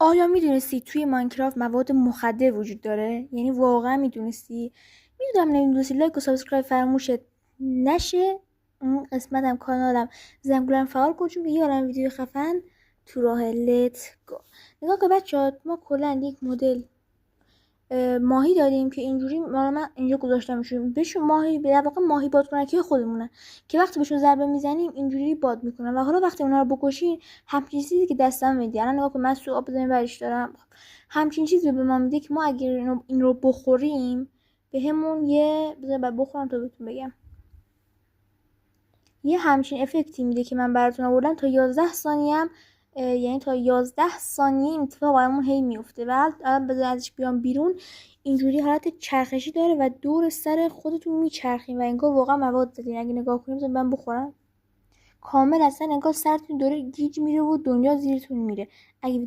آیا میدونستی توی ماینکرافت مواد مخدر وجود داره؟ یعنی واقعا میدونستی؟ میدونم نمیدونستی. لایک و سابسکرایب فراموشت نشه. اون قسمتم کانالم زنگولم فعال کن، چون یه عالم ویدیو خفن تو راه. لت گو. نگاه که بچه‌ها، ما کلا یک مدل ماهی داریم که اینجوری من اینجا گذاشتمشون. بهشون ماهی در واقع ماهی بادکنکی خودمونه که وقتی بهشون ضربه میزنیم اینجوری باد میکنن و حالا وقتی اونا رو بکشین همچین چیزی که دستم میدی. الان نگاه کن، من سو آب زمین برش دارم. همچین چیزی به ما میده که ما اگر این رو بخوریم بهمون بذار بخورم تا بهتون بگم. یه همچین افکتی میده که من براتون آوردم. تا 11 ثانیه هم یعنی تا 11 ثانیه این اتفاق برامون هی میفته و الان بذار ازش بیام بیرون. اینجوری حالت چرخشی داره و دور سر خودتون میچرخین و انگار واقعا مواد دارین. اگه نگاه کنیم بذار من بخورم، کامل اصلا انگار سرتون داره گیج میره و دنیا زیرتون میره. اگه